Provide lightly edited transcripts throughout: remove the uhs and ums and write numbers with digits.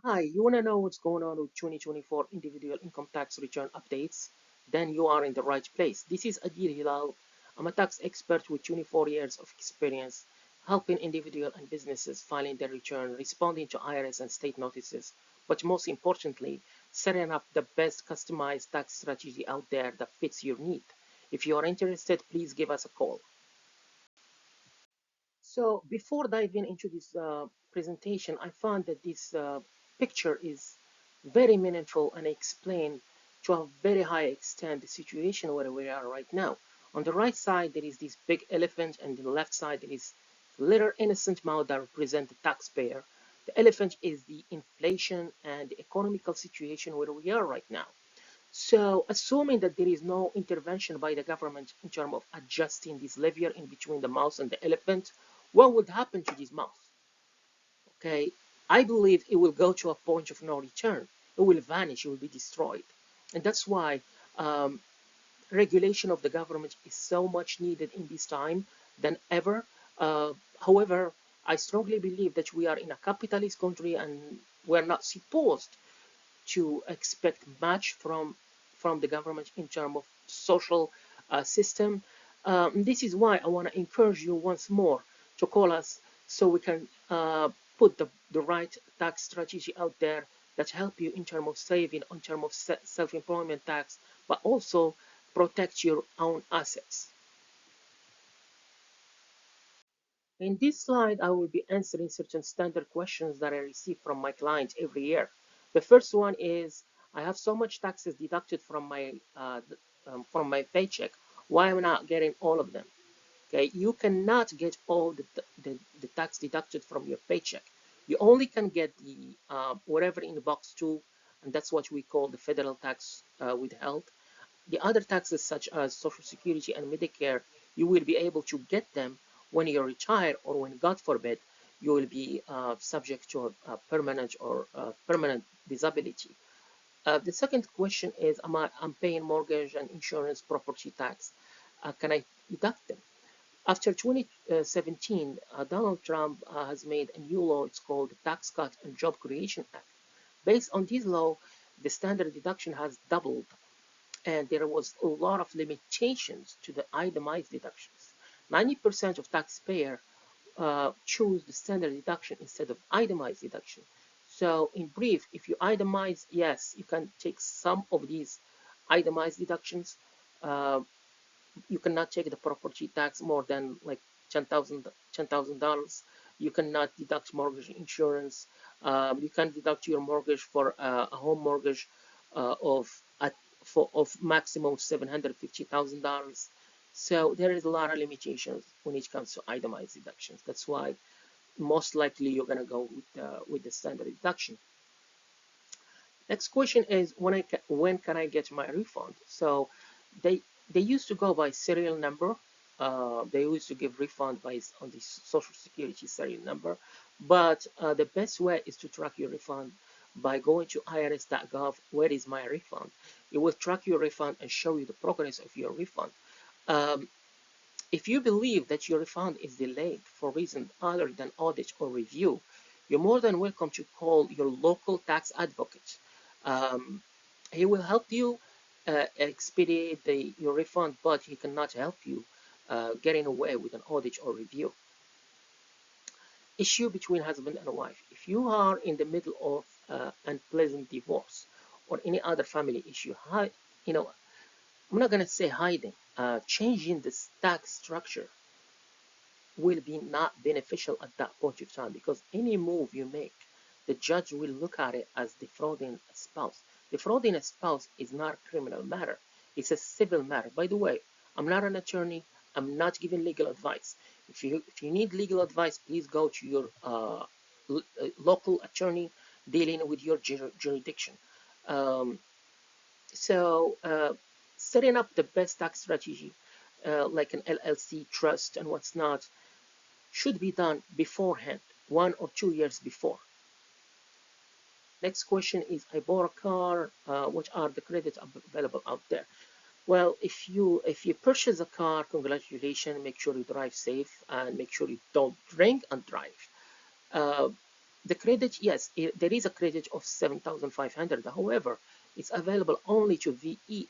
Hi, you want to know what's going on with 2024 individual income tax return updates? Then you are in the right place. This is Adil Hilal. I'm a tax expert with 24 years of experience helping individuals and businesses filing their return, responding to IRS and state notices, but most importantly, setting up the best customized tax strategy out there that fits your need. If you are interested, please give us a call. So before diving into this presentation, I found that this picture is very meaningful and explain to a very high extent the situation where we are right now. On the right side, there is this big elephant, and on the left side, there is little innocent mouse that represent the taxpayer. The elephant is the inflation and the economical situation where we are right now. So, assuming that there is no intervention by the government in terms of adjusting this lever in between the mouse and the elephant, what would happen to this mouse? Okay, I believe it will go to a point of no return. It will vanish. It will be destroyed, and that's why um, regulation of the government is so much needed in this time than ever. However, I strongly believe that we are in a capitalist country and we're not supposed to expect much from the government in terms of social system. This is why I want to encourage you once more to call us so we can put the right tax strategy out there that help you in terms of saving, in terms of self-employment tax, but also protect your own assets. In this slide, I will be answering certain standard questions that I receive from my clients every year. The first one is, I have so much taxes deducted from my paycheck. Why am I not getting all of them? Okay, you cannot get all the tax deducted from your paycheck. You only can get the whatever in the box two, and that's what we call the federal tax withheld. The other taxes such as Social Security and Medicare, you will be able to get them when you retire or when, God forbid, you will be subject to a permanent or permanent disability. The second question is, I'm paying mortgage and insurance property tax. Can I deduct them? After 2017, Donald Trump has made a new law. It's called the Tax Cut and Job Creation Act. Based on this law, the standard deduction has doubled, and there was a lot of limitations to the itemized deductions. 90% of taxpayers choose the standard deduction instead of itemized deduction. So in brief, if you itemize, yes, you can take some of these itemized deductions. Uh, you cannot take the property tax more than like $10,000. You cannot deduct mortgage insurance. You can deduct your mortgage for a home mortgage of of maximum $750,000. So there is a lot of limitations when it comes to itemized deductions. That's why most likely you're gonna go with the standard deduction. Next question is, when can I get my refund? So they they used to go by serial number. They used to give refund based on the Social Security serial number, but the best way is to track your refund by going to irs.gov. Where is my refund? It will track your refund and show you the progress of your refund. Um, if you believe that your refund is delayed for reasons other than audit or review, you're more than welcome to call your local tax advocate. Um, he will help you expedite your refund, but he cannot help you getting away with an audit or review. Issue between husband and wife. If you are in the middle of unpleasant divorce or any other family issue, you know, I'm not going to say hiding, changing the tax structure will be not beneficial at that point of time, because any move you make, the judge will look at it as defrauding a spouse. Defrauding a spouse is not a criminal matter, it's a civil matter. By the way, I'm not an attorney, I'm not giving legal advice. If you need legal advice, please go to your local attorney dealing with your jurisdiction. Um, so, setting up the best tax strategy, like an LLC trust and what's not, should be done beforehand, 1 or 2 years before. Next question is, I bought a car. What are the credits available out there? Well, if you purchase a car, congratulations. Make sure you drive safe and make sure you don't drink and drive. Uh, The credit, yes, there is a credit of 7,500. However, it's available only to VE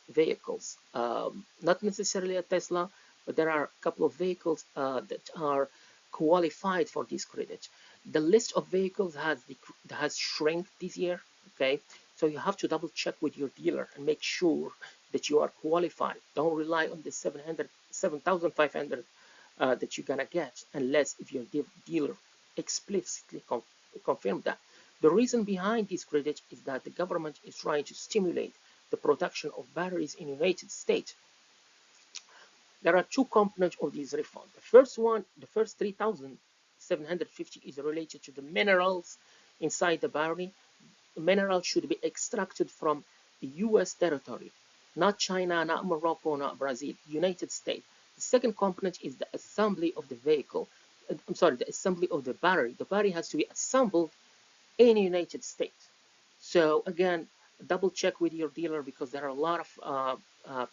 vehicles, not necessarily a Tesla, but there are a couple of vehicles that are qualified for this credit. The list of vehicles has shrunk this year. Okay, so you have to double check with your dealer and make sure that you are qualified. Don't rely on the 7,500 that you're gonna get unless if your dealer explicitly confirm that. The reason behind this credit is that the government is trying to stimulate the production of batteries in the United States. There are two components of this refund. The first one, the first 3,750 is related to the minerals inside the battery. The minerals should be extracted from the US territory, not China, not Morocco, not Brazil, United States. The second component is the assembly of the vehicle. I'm sorry, the assembly of the battery. The battery has to be assembled in the United States. So again, double check with your dealer because there are a lot of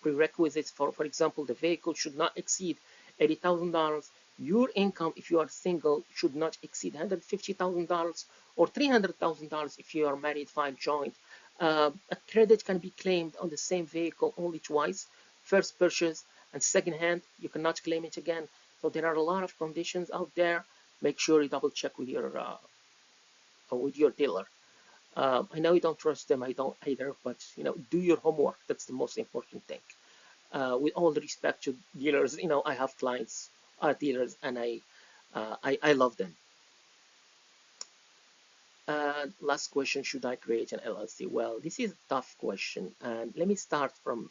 prerequisites. For example, the vehicle should not exceed $80,000. Your income, if you are single, should not exceed $150,000 or $300,000 if you are married, file joint. A credit can be claimed on the same vehicle only twice: first purchase and second hand. You cannot claim it again. So there are a lot of conditions out there. Make sure you double check with your dealer. I know you don't trust them, I don't either, but do your homework. That's the most important thing. With all the respect to dealers, I have clients, dealers, and I love them. Last question: should I create an LLC? Well, this is a tough question, and let me start from,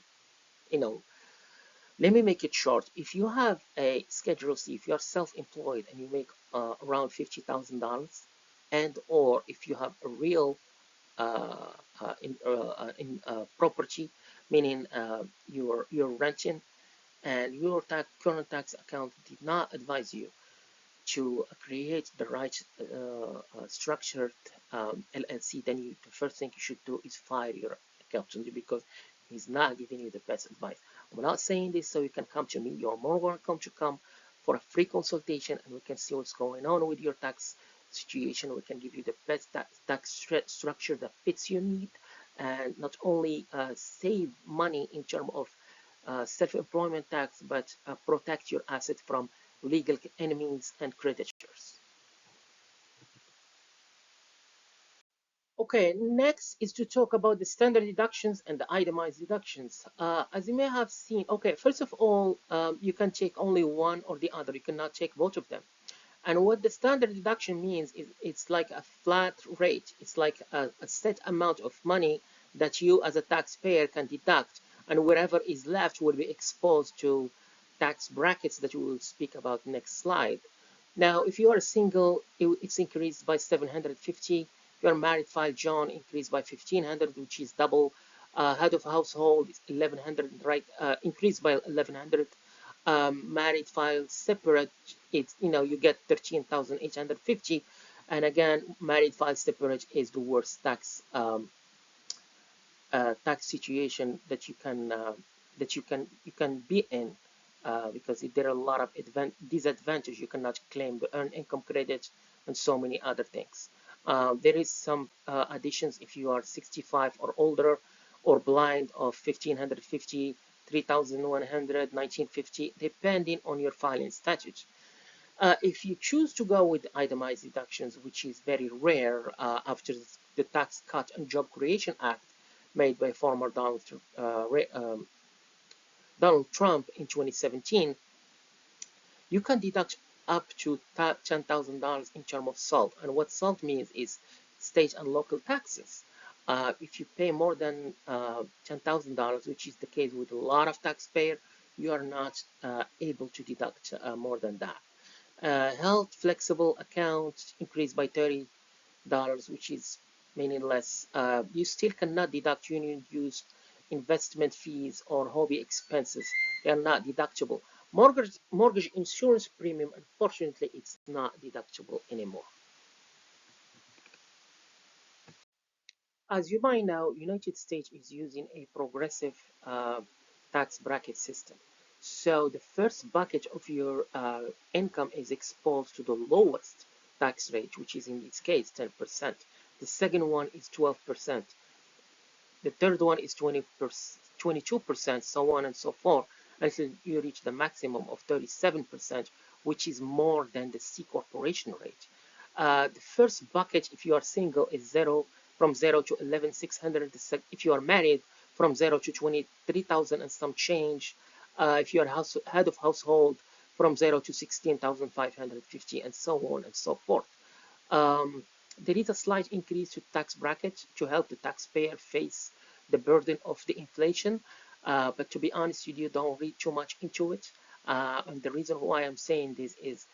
let me make it short. If you have a Schedule C, if you are self-employed and you make around $50,000, and or if you have a real in property, meaning you're renting, and your current tax account did not advise you to create the right structured LLC, then the first thing you should do is fire your accountant because he's not giving you the best advice. I'm not saying this so you can come to me. You're more welcome to come for a free consultation and we can see what's going on with your tax situation. We can give you the best tax structure that fits your need and not only save money in terms of self-employment tax, but protect your asset from legal enemies and creditors. Okay, next is to talk about the standard deductions and the itemized deductions. As you may have seen, okay, first of all, you can take only one or the other. You cannot take both of them. And what the standard deduction means is it's like a flat rate. It's like a set amount of money that you as a taxpayer can deduct, and whatever is left will be exposed to tax brackets that we will speak about next slide. Now, if you are single, it's increased by 750. If you are married, file John, increased by 1500, which is double. Head of household is 1100, right? Increased by 1100. Married file separate, it's you get 13,850. And again, married file separate is the worst tax situation that you can be in, because there are a lot of disadvantages. You cannot claim the earned income credit and so many other things. There is some additions if you are 65 or older, or blind, of 1,550, 3,100, 1,950, depending on your filing statute. If you choose to go with itemized deductions, which is very rare after the Tax Cut and Job Creation Act made by former Donald Trump in 2017, you can deduct up to $10,000 in terms of SALT. And what SALT means is state and local taxes. If you pay more than $10,000, which is the case with a lot of taxpayers, you are not able to deduct more than that. Health flexible account increased by $30, which is meaningless. You still cannot deduct union dues, investment fees, or hobby expenses. They are not deductible. Mortgage insurance premium, unfortunately, it's not deductible anymore. As you might know, United States is using a progressive tax bracket system. So the first bucket of your income is exposed to the lowest tax rate, which is in this case 10%. The second one is 12%. The third one is 22%, so on and so forth, until you reach the maximum of 37%, which is more than the C corporation rate. The first bucket, if you are single, is from 0 to 11,600. If you are married, from 0 to 23,000 and some change. If you are head of household, from 0 to 16,550, and so on and so forth. Um, there is a slight increase to tax bracket to help the taxpayer face the burden of the inflation. But to be honest with you, don't read too much into it. And the reason why I'm saying this is,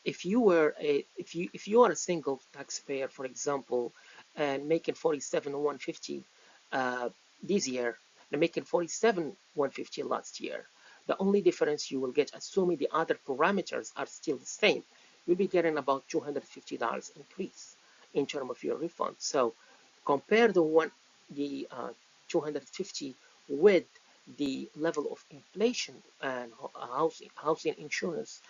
if you are a single taxpayer, for example, and making 47,150 this year, and making 47,150 last year, the only difference you will get, assuming the other parameters are still the same, you'll be getting about $250 increase in terms of your refund. So compare the 250 with the level of inflation and housing insurance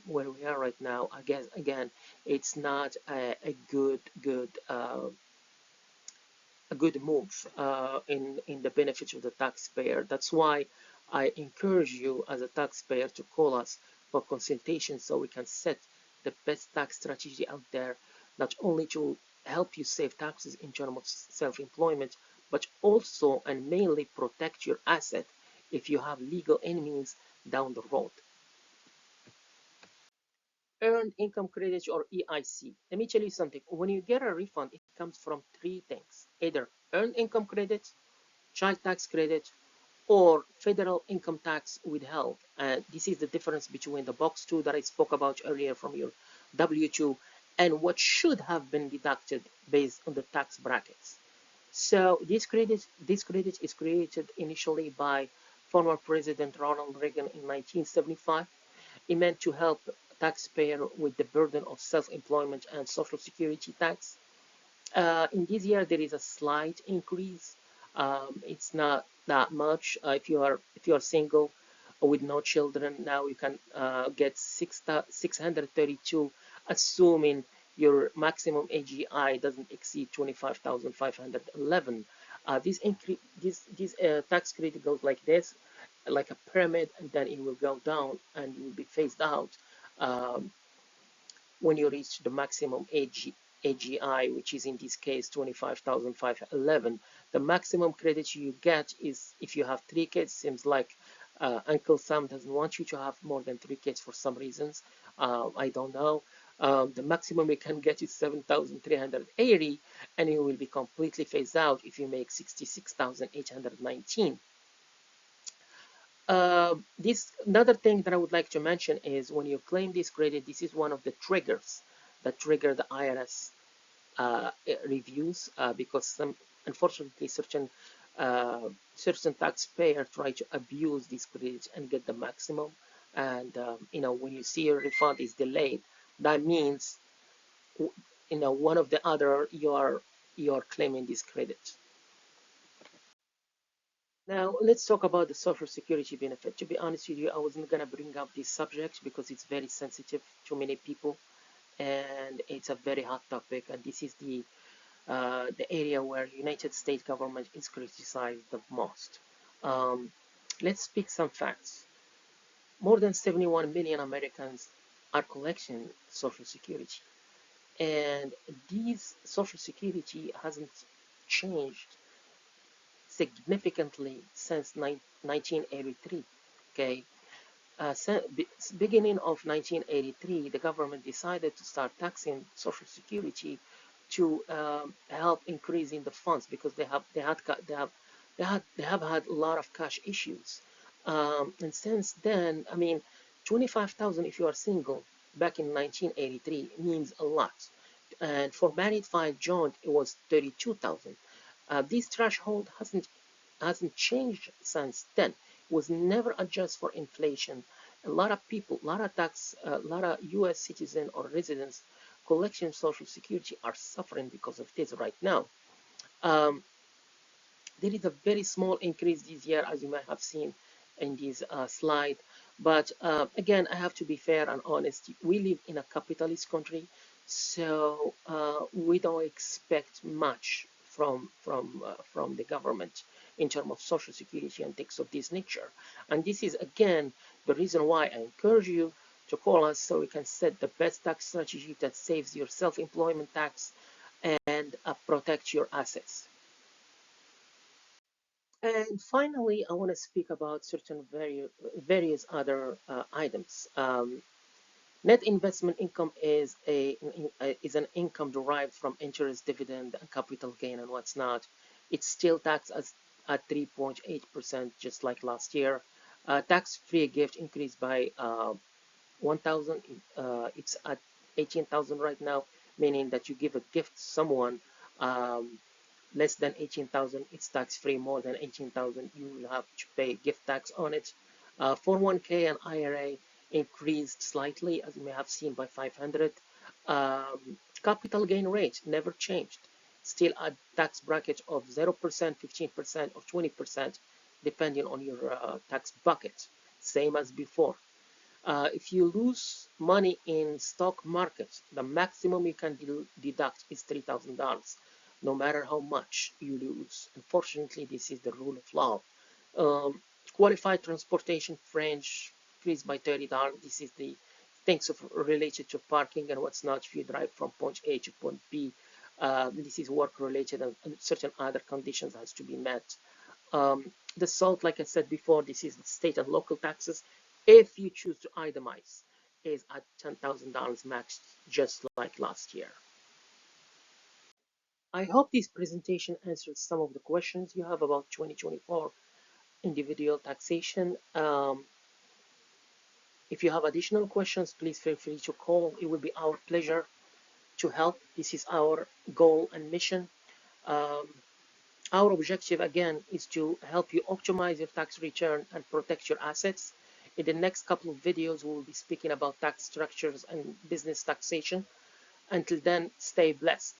where we are right now. I guess again, it's not a good move in the benefit of the taxpayer. That's why I encourage you as a taxpayer to call us for consultation so we can set the best tax strategy out there, not only to help you save taxes in terms of self-employment, but also and mainly protect your asset if you have legal enemies down the road. Earned income credit or EIC. Let me tell you something. When you get a refund, it comes from three things: either earned income credit, child tax credit, or federal income tax withheld. And this is the difference between the box 2 that I spoke about earlier from your W2 and what should have been deducted based on the tax brackets. So this credit is created initially by former President Ronald Reagan in 1975. It meant to help taxpayer with the burden of self-employment and social security tax. In this year, there is a slight increase. It's not that much. If you are single with no children, now you can get 632, assuming your maximum AGI doesn't exceed 25,511. This tax credit goes like this, like a pyramid, and then it will go down and will be phased out. Um, when you reach the maximum AGI, which is in this case 25,511. The maximum credit you get is if you have three kids. Seems like Uncle Sam doesn't want you to have more than three kids for some reasons. I don't know. The maximum you can get is 7,380, and it will be completely phased out if you make 66,819. This another thing that I would like to mention is when you claim this credit, this is one of the triggers that trigger the IRS reviews because unfortunately, certain taxpayers try to abuse these credits and get the maximum. And when you see your refund is delayed, that means one of the other you are claiming this credit. Now, let's talk about the Social Security benefit. To be honest with you, I wasn't going to bring up this subject because it's very sensitive to many people and it's a very hot topic. And this is the area where United States government is criticized the most. Um, let's speak some facts. More than 71 million Americans are collecting Social Security. And these Social Security hasn't changed significantly since 1983. Okay, beginning of 1983, the government decided to start taxing Social Security to help increasing the funds because they have had a lot of cash issues. And since then, I mean, 25,000 if you are single back in 1983 means a lot. And for married five joint, it was 32,000. This threshold hasn't changed since then. It was never adjusted for inflation. A lot of people, a lot of U.S. citizens or residents collecting Social Security are suffering because of this right now. Um, there is a very small increase this year, as you might have seen in this slide. But again, I have to be fair and honest. We live in a capitalist country, so we don't expect much from the government in terms of social security and things of this nature. And this is again the reason why I encourage you to call us so we can set the best tax strategy that saves your self-employment tax and protect your assets. And finally, I want to speak about certain various other items. Net investment income is an income derived from interest, dividend, and capital gain, and what's not. It's still taxed at 3.8%, just like last year. Tax-free gift increased by 1,000. It's at 18,000 right now, meaning that you give a gift to someone um, less than 18,000, it's tax free. More than 18,000, you will have to pay gift tax on it. 401k and IRA increased slightly, as you may have seen, by 500. Capital gain rate never changed, still a tax bracket of 0%, 15%, or 20%, depending on your tax bucket, same as before. If you lose money in stock market, the maximum you can deduct is $3,000, no matter how much you lose. Unfortunately, this is the rule of law. Qualified transportation fringe increased by $30. This is the things related to parking and what's not if you drive from point A to point B. This is work related and certain other conditions has to be met. The SALT, like I said before, this is the state and local taxes. If you choose to itemize, is at $10,000 max, just like last year. I hope this presentation answers some of the questions you have about 2024 individual taxation. If you have additional questions, please feel free to call. It will be our pleasure to help. This is our goal and mission. Um, Our objective, again, is to help you optimize your tax return and protect your assets. In the next couple of videos, we will be speaking about tax structures and business taxation. Until then, stay blessed.